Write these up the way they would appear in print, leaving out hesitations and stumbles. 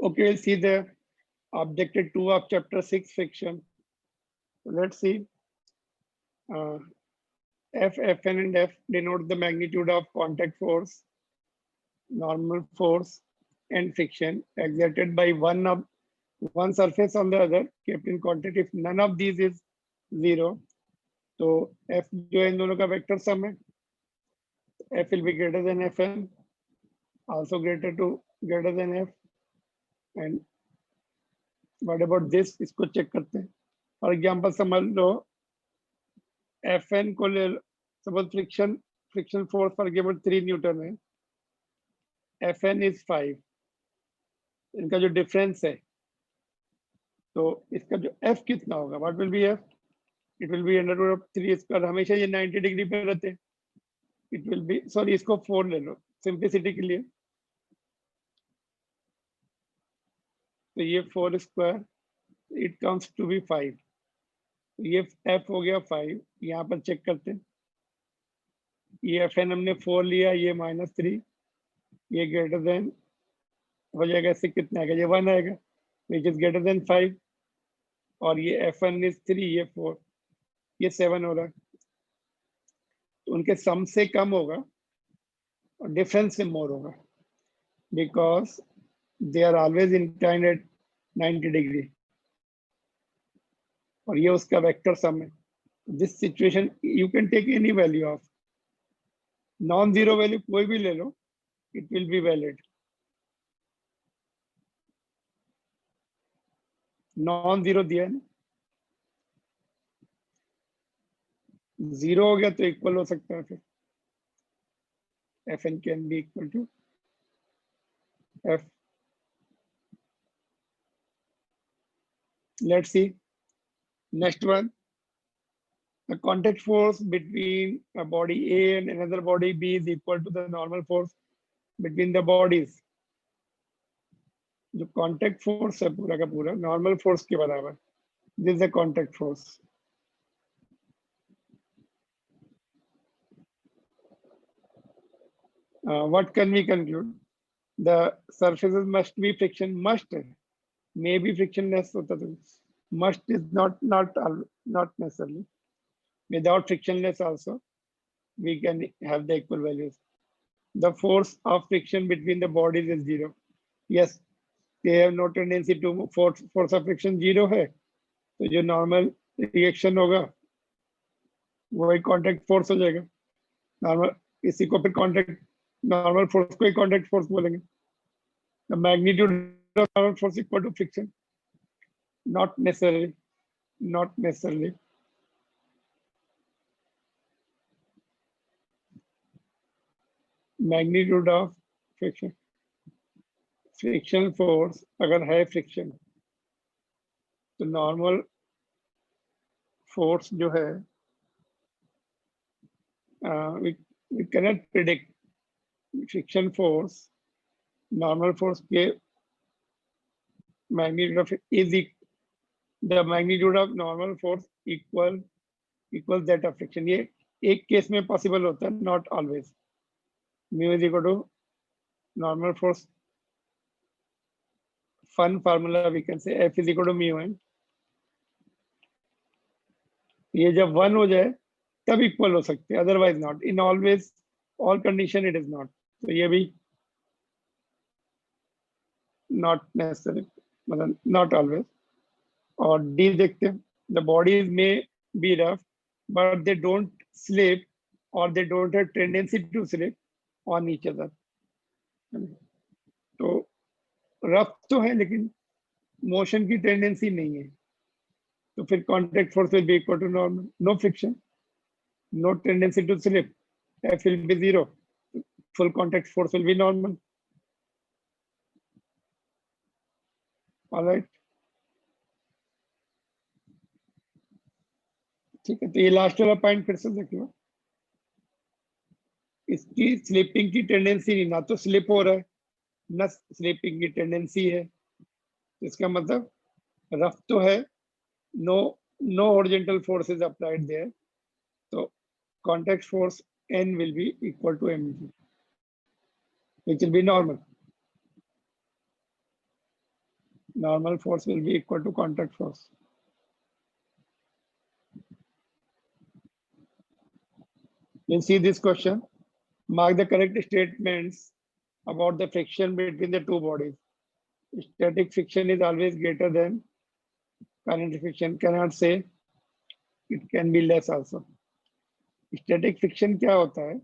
Okay, we'll see the objective 2 of chapter 6 friction. Let's see. F, Fn and F denote the magnitude of contact force, normal force, and friction exerted by one surface on the other, kept in contact. If none of these is 0, तो F जो है इन दोनों का vector sum है. F will be greater than Fn, also greater than F. And what about this? इसको check करते हैं. For example समझ लो Fn को ले लो. Suppose friction force for example 3 newton है. Fn is 5. इनका जो डिफरेंस है तो इसका जो F कितना होगा? What will be F? It will be under root of 3 square. हमेशा ये 90 डिग्री पे रहते हैं. इट विल बी, सॉरी इसको 4 ले लो सिंप्लिसिटी के लिए. तो ये 4 square, it comes to be 5. ये F हो गया 5. यहाँ पर चेक करते हैं. ये Fn हमने 4 लिया, ये -3, ये ग्रेटर देन हो जाएगा. इससे कितना आएगा? ये 1 आएगा, विच इज ग्रेटर देन 5. और ये Fn इज 3, ये 4, ये 7 हो रहा है. तो उनके सम से कम होगा और डिफरेंस से मोर होगा, because they are always inclined at 90 degree. और ये उसका वेक्टर सम है. This situation you can take any value of non zero value, कोई भी ले लो, it will be valid. Non zero दिया है ना, 0 हो गया तो इक्वल हो सकता है. फिर Fn can be equal to F. Let's see. Next one. The contact force between a body A and another body B is equal to the normal force between the bodies. जो contact force है पूरा का पूरा normal force के बराबर. This is the contact force. What can we conclude? The surfaces must be friction. Must है. May be frictionless होता तो. Must is not necessarily. Without frictionless also, we can have the equal values. The force of friction between the bodies is 0. Yes, they have no tendency to force of friction 0 है. तो जो normal reaction होगा वही contact force हो जाएगा. Normal, इसी को फिर normal force को ही contact force बोलेंगे. The magnitude of normal force equal to friction. Not necessarily. Magnitude of friction force अगर है friction तो normal force जो है we cannot predict friction force. Normal force के magnitude of the magnitude of normal force equals that of friction. ये एक case में possible होता है, not always. Mu is equal to normal force. Fun formula we can say F is equal to mu n. ये जब 1 हो जाए तब इक्वल हो सकते हैं, otherwise not. In always all condition it is not. तो ये भी नॉट नेसेसरी, मतलब नॉट ऑलवेज. और डी देखते हैं. द बॉडीज में be rough but they don't slip और they don't have tendency to slip on each other. तो रफ तो है लेकिन मोशन की टेंडेंसी नहीं है. तो फिर contact force will be equal to normal. No friction, no tendency to slip. F will be 0. Full contact force will be normal. All right. ठीक है, तो ये लास्ट वाला पॉइंट फिर से देख लो. इसकी स्लिपिंग की टेंडेंसी नहीं, ना तो स्लिप हो रहा है ना स्लिपिंग की टेंडेंसी है. इसका मतलब रफ तो है, no horizontal force is applied there. So contact force N will be equal to mg, which will be normal. normal force will be equal to contact force. You'll see this question. Mark the correct statements about the friction between the two bodies. Static friction is always greater than kinetic friction. Cannot say, it can be less also. Static friction क्या होता है?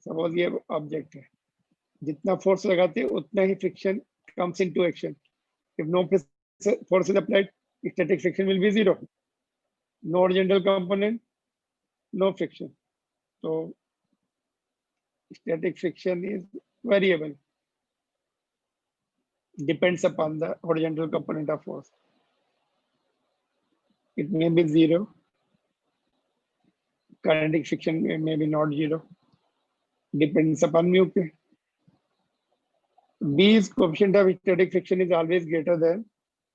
Suppose ये object है, जितना force लगाते हैं उतना ही friction comes into action. If no force is applied, static friction will be zero. No horizontal component, no friction. So static friction is variable, depends upon the horizontal component of force. It may be zero. Kinetic friction may be not zero. Depends upon mu. B's coefficient of static friction is always greater than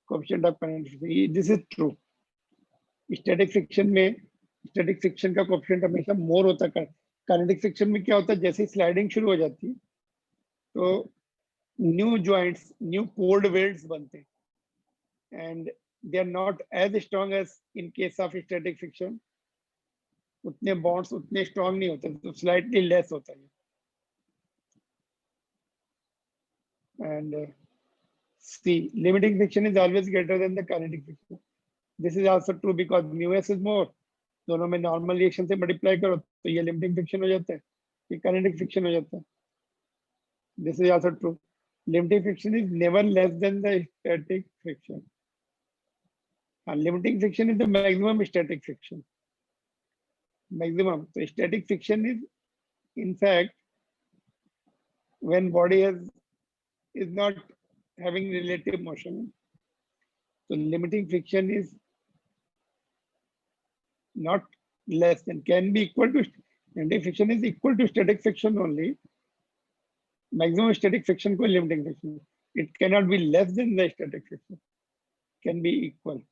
coefficient of kinetic friction. This is true. Static friction में static friction का coefficient हमेशा more होता है. Kinetic friction में क्या होता है, जैसे sliding शुरू हो जाती है तो new joints, new cold welds बनते हैं, and they are not as strong as in case of static friction. उतने bonds उतने strong नहीं होते, तो slightly less होता है. And C, limiting friction is always greater than the kinetic friction. This is also true because mu s is more. दोनों में normal reaction से multiply करो तो ये limiting friction हो जाता है, ये kinetic friction हो जाता है. This is also true. Limiting friction is never less than the static friction. And limiting friction is the maximum static friction. Maximum. So static friction is, in fact, when body is not having relative motion. So limiting friction is not less than, can be equal to, limiting friction is equal to static friction only. Maximum static friction को limiting friction. It cannot be less than the static friction. Can be equal.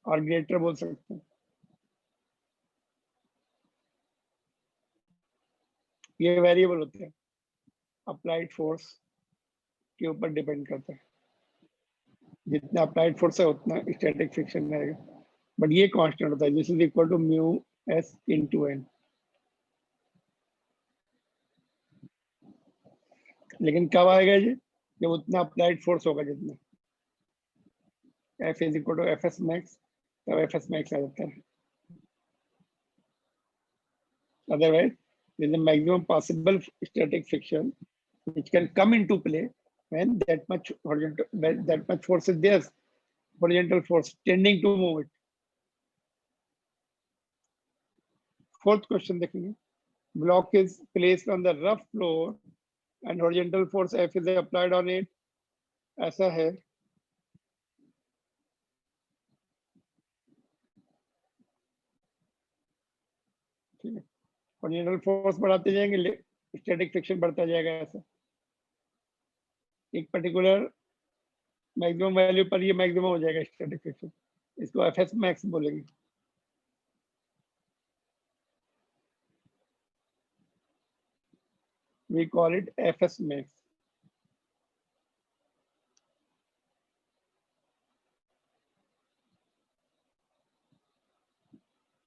और greater बोल सकते हैं. ये variable होते हैं, applied force के ऊपर डिपेंड करता है. जितना अप्लाइड फोर्स है उतना स्टैटिक फ्रिक्शन रहेगा, बट ये कांस्टेंट होता है. This is equal to mu s into n. लेकिन कब आएगा ये, जब उतना अप्लाइड फोर्स होगा जितना. F is equal to F s max, तब एफ एस मैक्स आ जाता है. Otherwise there is a maximum possible static friction which can come into play when that much horizontal, when that much force is there, horizontal force tending to move it. Fourth question देखेंगे. Block is placed on the rough floor and horizontal force F is applied on it. ऐसा है. ठीक है, horizontal force बढ़ाते जाएंगे, static friction बढ़ता जाएगा. ऐसा एक पर्टिकुलर मैक्सिमम वैल्यू पर ये मैक्सिमम हो जाएगा स्टैटिक फ्रिक्शन. इसको एफ एस मैक्स बोलेंगे. We call it FS max.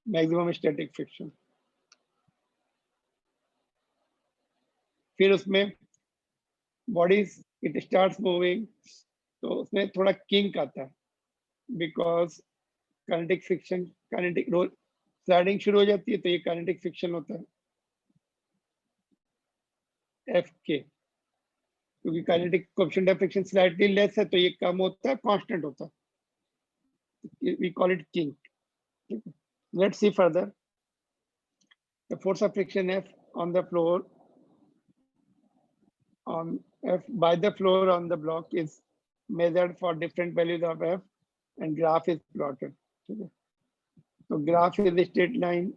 Maximum static friction. फिर उसमें bodies it starts moving, तो उसमें थोड़ा kink आता है because kinetic friction, kinetic roll sliding शुरू हो जाती है तो ये kinetic friction होता है FK, क्योंकि kinetic coefficient of friction slightly less है तो ये कम होता है, constant होता है. We call it kink. Let's see further. The force of friction F on the floor on F by the floor on the block is measured for different values of F and graph is plotted. So graph is the straight line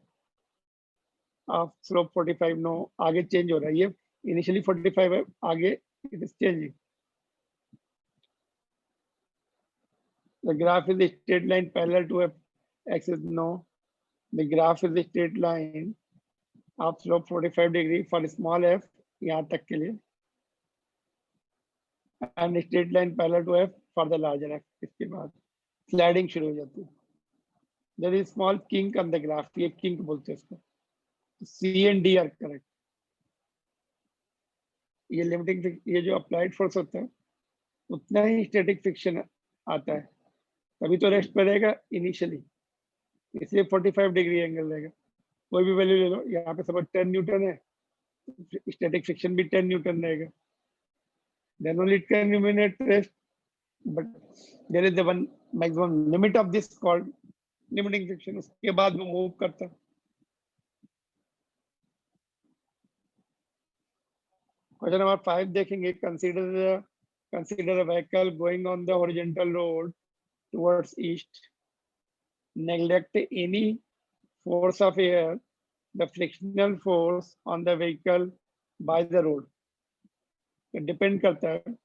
of slope 45. No, आगे change हो रहा है. ये initially 45 है, आगे it is changing. The graph is the straight line parallel to F. X is no. The graph is a straight line of slope 45 degree for small f यहाँ तक के लिए, and straight line parallel to f for the larger f. इसके बाद sliding शुरू हो जाती है. There is small kink on the graph. ये kink बोलते हैं इसको. C and D are correct. ये लिमिटिंग, ये जो अप्लाइड फोर्स होता है उतना ही स्टैटिक फ्रिक्शन आता है, तभी तो रेस्ट पे रहेगा इनिशियली, इसलिए 45 डिग्री एंगल रहेगा. कोई भी वैल्यू ले लो, यहाँ पे सपोज 10 न्यूटन है, स्टैटिक फ्रिक्शन भी 10 न्यूटन रहेगा. Then only it can remain at rest, but there is the one maximum limit of this called limiting friction. उसके बाद वो मूव करता है. Question number 5 देखेंगे. Consider a vehicle going on the horizontal road towards east. Neglect any force of air, the frictional force on the vehicle by the road. It depend करता है.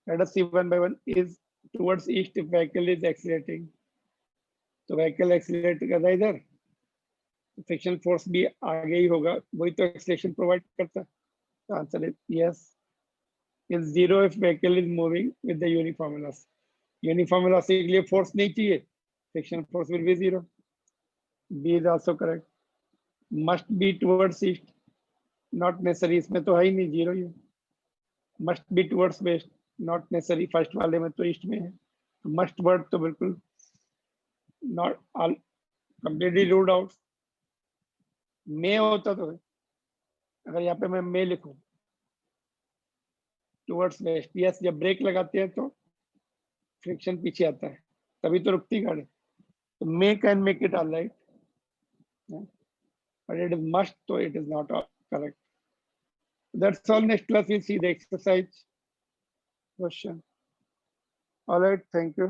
Let us see one by one. Is towards east if vehicle is accelerating. तो vehicle accelerate कर रहा है इधर, frictional force भी आगे ही होगा, वही तो एक्सेलरेशन प्रोवाइड करता है. The answer is yes. Is zero if vehicle is moving with the uniform velocity. Uniform velocity के लिए force नहीं चाहिए, frictional force will be zero. B is also correct. Must be towards east. Not necessary, इसमें तो है ही नहीं, zero he. Must be towards west. Not necessary, first वाले में तो east में है. Must word तो बिल्कुल not all completely ruled out. May होता तो है. अगर यहाँ पे मैं may लिखूं टुवर्ड्स वेस्ट, यस, जब ब्रेक लगाते हैं तो फ्रिक्शन पीछे आता है, तभी तो रुकती गाड़ी. तो may can make it alright, but it is must, तो it is not correct. That's all. Next class we see the exercise question. Alright, thank you.